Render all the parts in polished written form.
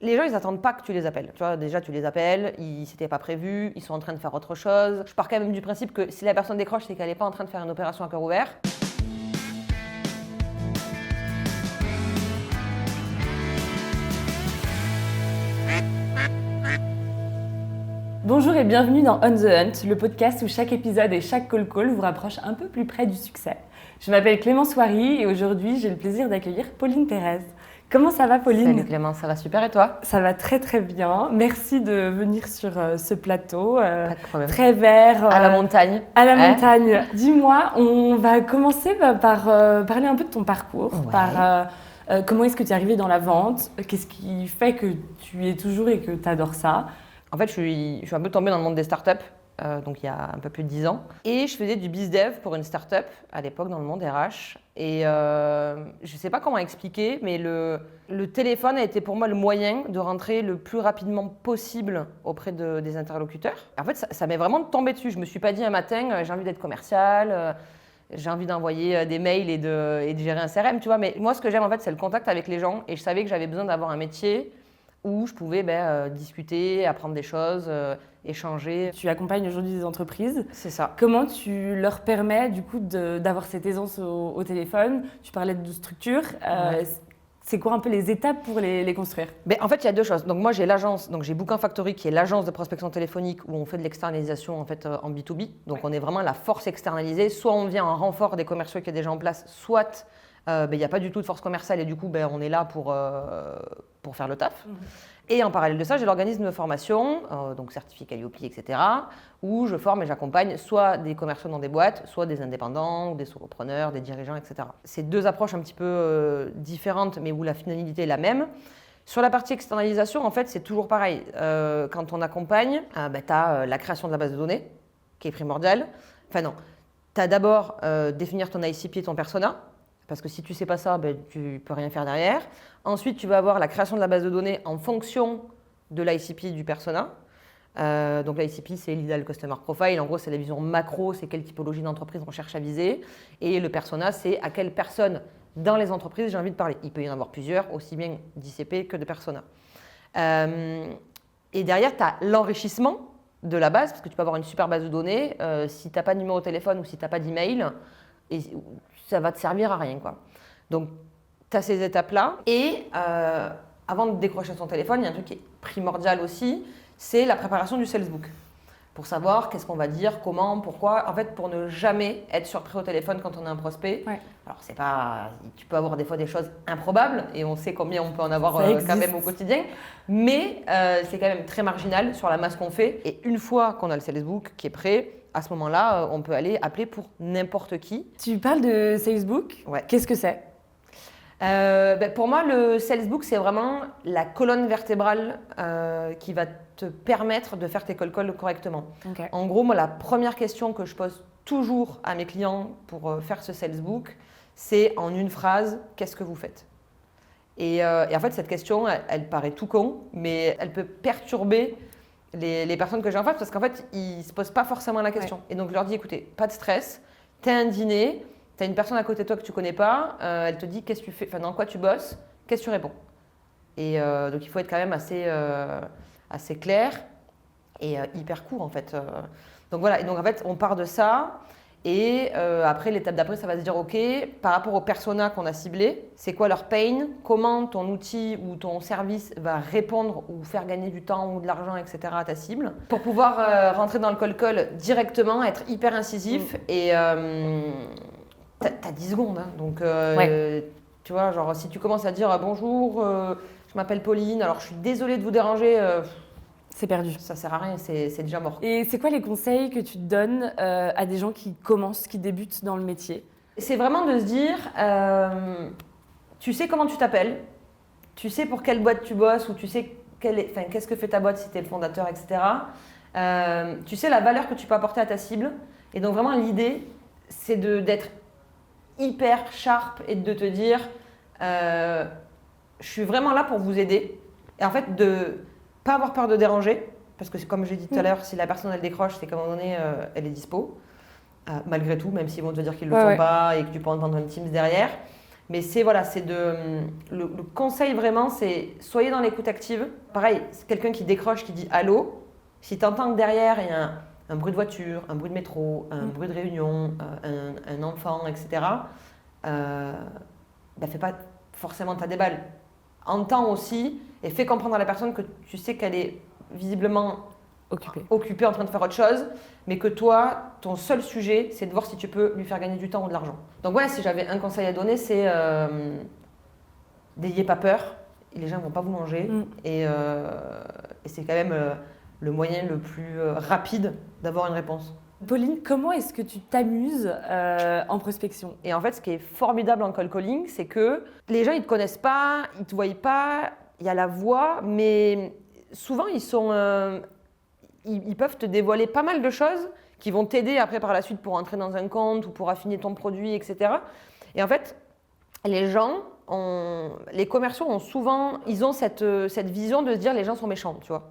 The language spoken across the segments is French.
Les gens, ils n'attendent pas que tu les appelles. Tu vois, déjà, tu les appelles, s'étaient pas prévus, ils sont en train de faire autre chose. Je pars quand même du principe que si la personne décroche, c'est qu'elle n'est pas en train de faire une opération à cœur ouvert. Bonjour et bienvenue dans On the Hunt, le podcast où chaque épisode et chaque call vous rapproche un peu plus près du succès. Je m'appelle Clémence Wary et aujourd'hui j'ai le plaisir d'accueillir Pauline Thérèse. Comment ça va, Pauline ? Salut Clémence, ça va super et toi ? Ça va très très bien. Merci de venir sur ce plateau. Pas de problème. Très vert. À la montagne. À la montagne. Dis-moi, on va commencer par parler un peu de ton parcours, par comment est-ce que tu es arrivée dans la vente, qu'est-ce qui fait que tu y es toujours et que tu adores ça. En fait, je suis un peu tombée dans le monde des startups, donc il y a un peu plus de 10 ans. Et je faisais du bizdev pour une startup à l'époque dans le monde RH. Et je ne sais pas comment expliquer, mais le téléphone a été pour moi le moyen de rentrer le plus rapidement possible auprès des interlocuteurs. En fait, ça m'est vraiment tombé dessus. Je ne me suis pas dit un matin, j'ai envie d'être commercial, j'ai envie d'envoyer des mails et de gérer un CRM, tu vois. Mais moi, ce que j'aime, en fait, c'est le contact avec les gens. Et je savais que j'avais besoin d'avoir un métier où je pouvais discuter, apprendre des choses, échanger. Tu accompagnes aujourd'hui des entreprises. C'est ça. Comment tu leur permets du coup d'avoir cette aisance au téléphone ? Tu parlais de structure. C'est quoi un peu les étapes pour les construire ? En fait, il y a deux choses. Donc moi, j'ai l'agence, donc j'ai Booking Factory qui est l'agence de prospection téléphonique où on fait de l'externalisation en fait en B2B. Donc on est vraiment la force externalisée. Soit on vient en renfort des commerciaux qui est déjà en place, soit il n'y a pas du tout de force commerciale et du coup, on est là pour faire le taf. Et en parallèle de ça, j'ai l'organisme de formation, donc certificat Calliope, etc., où je forme et j'accompagne soit des commerciaux dans des boîtes, soit des indépendants, ou des solopreneurs, des dirigeants, etc. C'est deux approches un petit peu différentes, mais où la finalité est la même. Sur la partie externalisation, en fait, c'est toujours pareil. Quand on accompagne, tu as la création de la base de données, qui est primordiale. Enfin non, tu as d'abord définir ton ICP et ton persona. Parce que si tu ne sais pas ça, tu ne peux rien faire derrière. Ensuite, tu vas avoir la création de la base de données en fonction de l'ICP du persona. Donc l'ICP, c'est l'Ideal Customer Profile. En gros, c'est la vision macro, c'est quelle typologie d'entreprise on cherche à viser. Et le persona, c'est à quelle personne dans les entreprises j'ai envie de parler. Il peut y en avoir plusieurs, aussi bien d'ICP que de persona. Et derrière, tu as l'enrichissement de la base, parce que tu peux avoir une super base de données. Si tu n'as pas de numéro de téléphone ou si tu n'as pas d'email, ça va te servir à rien, quoi. Donc, tu as ces étapes-là. Et avant de décrocher son téléphone, il y a un truc qui est primordial aussi, c'est la préparation du sales book. Pour savoir qu'est-ce qu'on va dire, comment, pourquoi. En fait, pour ne jamais être surpris au téléphone quand on a un prospect. Ouais. Alors, c'est pas, tu peux avoir des fois des choses improbables et on sait combien on peut en avoir quand même au quotidien. Mais c'est quand même très marginal sur la masse qu'on fait. Et une fois qu'on a le sales book qui est prêt, à ce moment-là, on peut aller appeler pour n'importe qui. Tu parles de Salesbook. Ouais. Qu'est-ce que c'est ? Pour moi, le Salesbook, c'est vraiment la colonne vertébrale qui va te permettre de faire tes call calls correctement. Okay. En gros, moi, la première question que je pose toujours à mes clients pour faire ce Salesbook, c'est en une phrase, qu'est-ce que vous faites ? Et en fait, cette question, elle paraît tout con, mais elle peut perturber les personnes que j'ai en face parce qu'en fait, ils ne se posent pas forcément la question. Ouais. Et donc, je leur dis, écoutez, pas de stress, tu as un dîner, tu as une personne à côté de toi que tu ne connais pas, elle te dit qu'est-ce que tu fais, dans quoi tu bosses, qu'est-ce que tu réponds. Et donc, il faut être quand même assez clair et hyper court, en fait. Donc, voilà. Et donc, en fait, on part de ça. Et après, l'étape d'après, ça va se dire, OK, par rapport aux personas qu'on a ciblés, c'est quoi leur pain ? Comment ton outil ou ton service va répondre ou faire gagner du temps ou de l'argent, etc. à ta cible ? Pour pouvoir rentrer dans le call directement, être hyper incisif et t'as 10 secondes. Hein, donc, tu vois, genre, si tu commences à dire « Bonjour, je m'appelle Pauline, alors je suis désolée de vous déranger », c'est perdu. Ça sert à rien, c'est déjà mort. Et c'est quoi les conseils que tu donnes à des gens qui commencent, qui débutent dans le métier ? C'est vraiment de se dire, tu sais comment tu t'appelles, tu sais pour quelle boîte tu bosses ou tu sais qu'est-ce que fait ta boîte si tu es le fondateur, etc. Tu sais la valeur que tu peux apporter à ta cible. Et donc vraiment l'idée, c'est d'être hyper sharp et de te dire, je suis vraiment là pour vous aider. Et en fait, de pas avoir peur de déranger, parce que comme j'ai dit tout à l'heure, si la personne elle décroche, c'est qu'à un moment donné, elle est dispo, malgré tout, même s'ils vont te dire qu'ils ne le font pas et que tu peux entendre une Teams derrière. Mais le conseil vraiment, c'est soyez dans l'écoute active. Pareil, c'est quelqu'un qui décroche, qui dit allô. Si tu entends que derrière, il y a un bruit de voiture, un bruit de métro, un bruit de réunion, un enfant, etc., fais pas forcément ta déballe. Entends aussi et fais comprendre à la personne que tu sais qu'elle est visiblement occupée en train de faire autre chose, mais que toi, ton seul sujet, c'est de voir si tu peux lui faire gagner du temps ou de l'argent. Donc si j'avais un conseil à donner, c'est n'ayez pas peur, les gens ne vont pas vous manger, et c'est quand même le moyen le plus rapide d'avoir une réponse. Pauline, comment est-ce que tu t'amuses en prospection? Et en fait, ce qui est formidable en cold calling, c'est que les gens, ils ne te connaissent pas, ils ne te voient pas, il y a la voix, mais souvent, ils peuvent te dévoiler pas mal de choses qui vont t'aider après par la suite pour entrer dans un compte ou pour affiner ton produit, etc. Et en fait, les commerciaux ils ont cette vision de se dire les gens sont méchants, tu vois.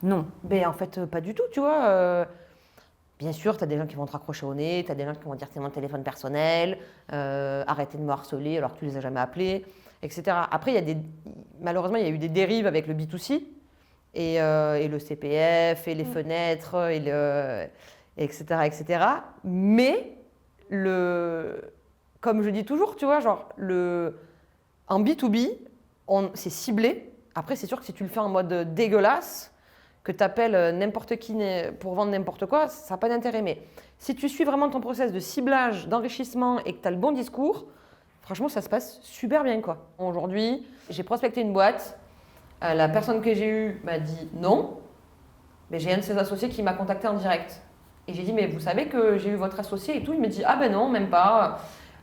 Non. Mais en fait, pas du tout, tu vois. Bien sûr, tu as des gens qui vont te raccrocher au nez, tu as des gens qui vont dire c'est mon téléphone personnel, arrêtez de me harceler alors que tu les as jamais appelés, etc. Après, malheureusement, il y a eu des dérives avec le B2C et le CPF et les fenêtres, etc., etc. Mais, comme je dis toujours, tu vois, en B2B, c'est ciblé. Après, c'est sûr que si tu le fais en mode dégueulasse, que tu appelles n'importe qui pour vendre n'importe quoi, ça n'a pas d'intérêt. Mais si tu suis vraiment ton process de ciblage, d'enrichissement et que tu as le bon discours, franchement, ça se passe super bien, quoi. Aujourd'hui, j'ai prospecté une boîte. La personne que j'ai eue m'a dit non. Mais j'ai un de ses associés qui m'a contacté en direct. Et j'ai dit, mais vous savez que j'ai eu votre associé et tout. Il me dit, ah ben non, même pas.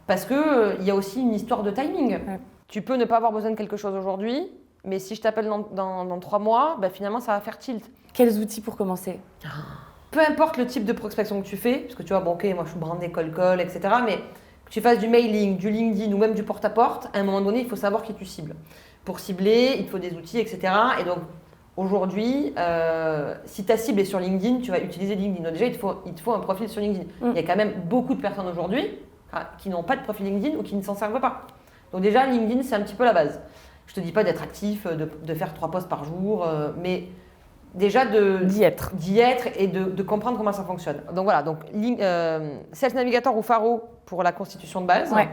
Parce qu'il y a aussi une histoire de timing. Ouais. Tu peux ne pas avoir besoin de quelque chose aujourd'hui. Mais si je t'appelle dans 3 mois, finalement, ça va faire tilt. Quels outils pour commencer? Peu importe le type de prospection que tu fais, parce que tu vois, moi je suis brandée cold call, etc. Mais que tu fasses du mailing, du LinkedIn ou même du porte-à-porte, à un moment donné, il faut savoir qui tu cibles. Pour cibler, il te faut des outils, etc. Et donc, aujourd'hui, si ta cible est sur LinkedIn, tu vas utiliser LinkedIn. Donc déjà, il te faut un profil sur LinkedIn. Il y a quand même beaucoup de personnes aujourd'hui qui n'ont pas de profil LinkedIn ou qui ne s'en servent pas. Donc déjà, LinkedIn, c'est un petit peu la base. Je ne te dis pas d'être actif, de faire 3 posts par jour, mais déjà d'y être et de comprendre comment ça fonctionne. Donc voilà, Sales Navigator ou Faro pour la constitution de base. Ouais.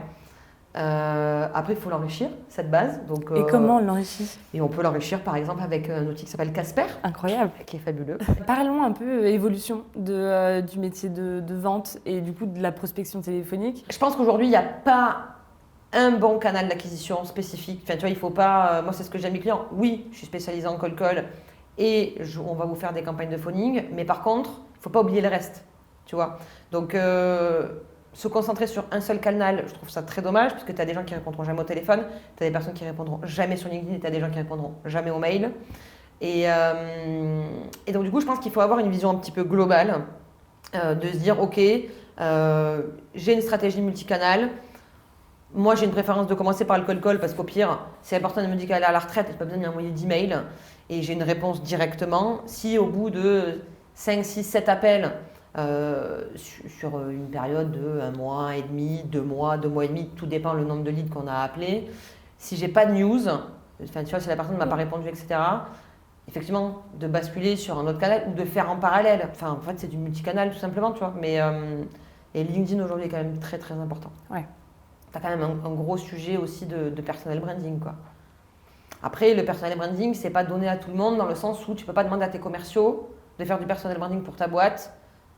Après, il faut l'enrichir, cette base. Donc, et comment on l'enrichit? Et on peut l'enrichir par exemple avec un outil qui s'appelle Casper. Incroyable. Qui est fabuleux. Parlons un peu évolution du métier de vente et du coup de la prospection téléphonique. Je pense qu'aujourd'hui, il n'y a pas un bon canal d'acquisition spécifique. Enfin, tu vois, il faut pas... moi, c'est ce que j'ai à mes clients. Oui, je suis spécialisée en cold call et on va vous faire des campagnes de phoning. Mais par contre, il ne faut pas oublier le reste. Tu vois. Donc, se concentrer sur un seul canal, je trouve ça très dommage parce que tu as des gens qui répondront jamais au téléphone, tu as des personnes qui répondront jamais sur LinkedIn et tu as des gens qui répondront jamais au mail. Et donc, du coup, je pense qu'il faut avoir une vision un petit peu globale de se dire, OK, j'ai une stratégie multicanal. Moi, j'ai une préférence de commencer par le cold call parce qu'au pire, si la personne me dit qu'elle est à la retraite, elle n'a pas besoin de m'envoyer d'email et j'ai une réponse directement. Si au bout de 5, 6, 7 appels sur une période de 1 mois et demi, 2 mois, 2 mois et demi, tout dépend le nombre de leads qu'on a appelés. Si j'ai pas de news, enfin, tu vois, si la personne ne m'a pas répondu, etc., effectivement, de basculer sur un autre canal ou de faire en parallèle. Enfin, en fait, c'est du multicanal tout simplement, tu vois. Mais et LinkedIn aujourd'hui est quand même très très important. Ouais. Tu as quand même un gros sujet aussi de personal branding, quoi. Après, le personal branding, c'est pas donné à tout le monde dans le sens où tu peux pas demander à tes commerciaux de faire du personal branding pour ta boîte.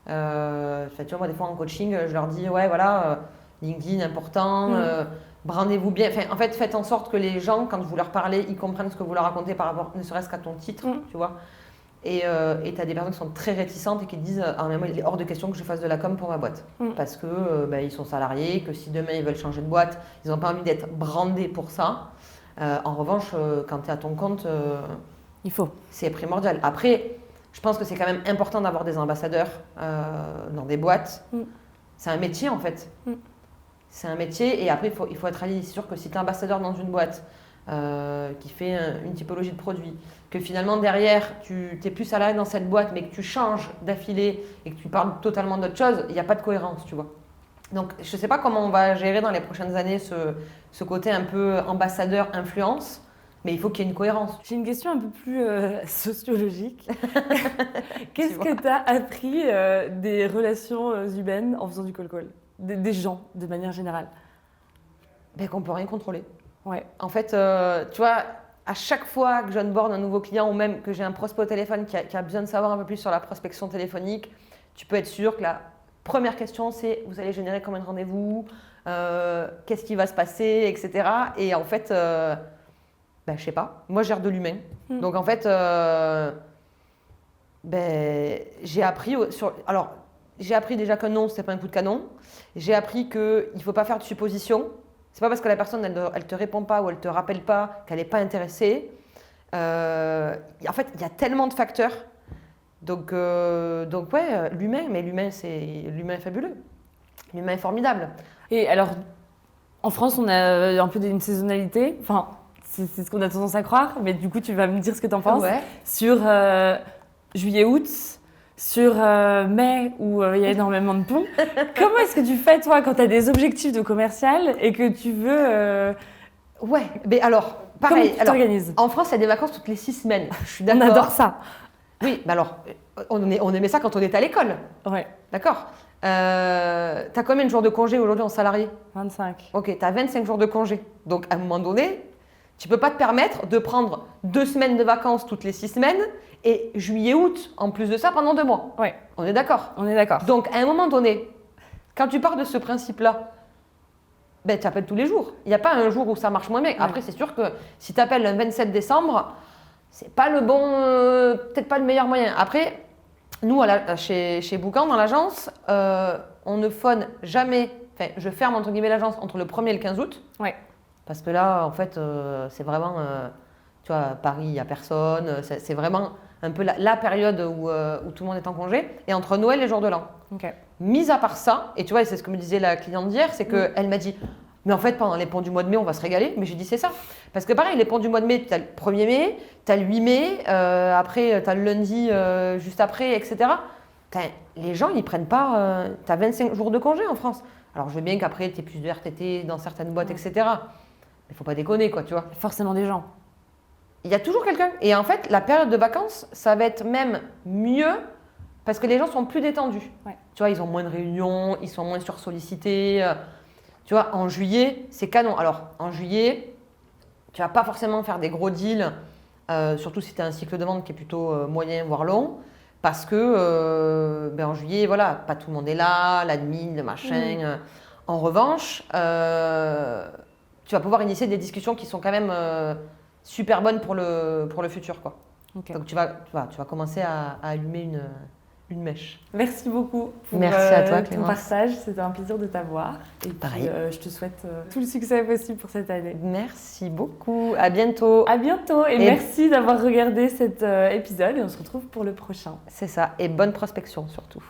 Tu vois, moi, des fois en coaching, je leur dis, ouais, voilà, LinkedIn important, brandez-vous bien. Enfin, en fait, faites en sorte que les gens, quand vous leur parlez, ils comprennent ce que vous leur racontez par rapport, ne serait-ce qu'à ton titre, tu vois. Et tu as des personnes qui sont très réticentes et qui disent mais moi, il est hors de question que je fasse de la com pour ma boîte. Parce que ils sont salariés, que si demain ils veulent changer de boîte, ils n'ont pas envie d'être brandés pour ça. En revanche, quand tu es à ton compte, il faut. C'est primordial. Après, je pense que c'est quand même important d'avoir des ambassadeurs dans des boîtes. C'est un métier en fait. C'est un métier et après, il faut être allié. C'est sûr que si tu es ambassadeur dans une boîte qui fait une typologie de produit, que finalement derrière tu es plus salarié dans cette boîte mais que tu changes d'affilée et que tu parles totalement d'autre chose, il n'y a pas de cohérence, tu vois. Donc, je ne sais pas comment on va gérer dans les prochaines années ce côté un peu ambassadeur, influence, mais il faut qu'il y ait une cohérence. J'ai une question un peu plus sociologique. Qu'est-ce que tu as appris des relations humaines en faisant du cold call, des gens, de manière générale? Ben, qu'on ne peut rien contrôler. Ouais. En fait, tu vois, à chaque fois que j'onboard un nouveau client ou même que j'ai un prospect au téléphone qui a besoin de savoir un peu plus sur la prospection téléphonique, tu peux être sûr que la première question, c'est vous allez générer combien de rendez-vous, qu'est-ce qui va se passer, etc. Et en fait, ben, je sais pas, moi je gère de l'humain. Donc en fait, ben, j'ai appris j'ai appris déjà qu'un non, c'était pas un coup de canon. J'ai appris qu'il ne faut pas faire de suppositions. C'est pas parce que la personne elle te répond pas ou elle te rappelle pas qu'elle n'est pas intéressée. En fait, il y a tellement de facteurs. Donc ouais, l'humain est fabuleux. L'humain est formidable. Et alors, en France, on a un peu une saisonnalité. Enfin, c'est ce qu'on a tendance à croire. Mais du coup, tu vas me dire ce que tu en penses. Ouais. Sur juillet-août, sur mai, où il y a énormément de ponts. Comment est-ce que tu fais, toi, quand tu as des objectifs de commercial et que tu veux... Ouais, mais alors, pareil. Comment tu t'organises? En France, il y a des vacances toutes les 6 semaines. Je suis d'accord. On adore ça. Oui, mais alors, on aimait ça quand on était à l'école. Ouais. D'accord. T'as combien de jours de congé aujourd'hui en salarié? 25. Ok, t'as 25 jours de congé. Donc, à un moment donné, tu peux pas te permettre de prendre 2 semaines de vacances toutes les 6 semaines et juillet-août, en plus de ça, pendant 2 mois. Ouais. On est d'accord? On est d'accord. Donc, à un moment donné, quand tu pars de ce principe-là, ben, tu appelles tous les jours. Il n'y a pas un jour où ça marche moins bien. Après, c'est sûr que si tu appelles le 27 décembre, c'est pas le bon, peut-être pas le meilleur moyen. Après, nous, chez Boucan, dans l'agence, on ne phone jamais. Enfin, je ferme entre guillemets l'agence entre le 1er et le 15 août. Ouais. Parce que là, en fait, c'est vraiment, tu vois, Paris, il n'y a personne. C'est vraiment un peu la période où tout le monde est en congé. Et entre Noël et jour de l'an. Ok. Mis à part ça, et tu vois, c'est ce que me disait la cliente d'hier, c'est qu'elle m'a dit, mais en fait, pendant les ponts du mois de mai, on va se régaler. Mais j'ai dit, c'est ça. Parce que pareil, les ponts du mois de mai, tu as le 1er mai, tu as le 8 mai, après, tu as le lundi juste après, etc. Les gens, ils prennent pas... tu as 25 jours de congé en France. Alors, je veux bien qu'après, tu aies plus de RTT dans certaines boîtes, etc. Mais il ne faut pas déconner, quoi, tu vois. Forcément des gens. Il y a toujours quelqu'un. Et en fait, la période de vacances, ça va être même mieux parce que les gens sont plus détendus. Ouais. Tu vois, ils ont moins de réunions, ils sont moins sursollicités. Tu vois, en juillet, c'est canon. Alors, en juillet, tu vas pas forcément faire des gros deals, surtout si tu as un cycle de vente qui est plutôt moyen, voire long, parce que en juillet, voilà, pas tout le monde est là, l'admin, le machin. En revanche, tu vas pouvoir initier des discussions qui sont quand même super bonnes pour le futur, quoi. Okay. Donc, tu vas commencer à allumer une mèche. Merci beaucoup pour à toi, Clémence. ton partage. C'était un plaisir de t'avoir. Et pareil. Puis, je te souhaite tout le succès possible pour cette année. Merci beaucoup. À bientôt. À bientôt. Et merci d'avoir regardé cet épisode. Et on se retrouve pour le prochain. C'est ça. Et bonne prospection surtout.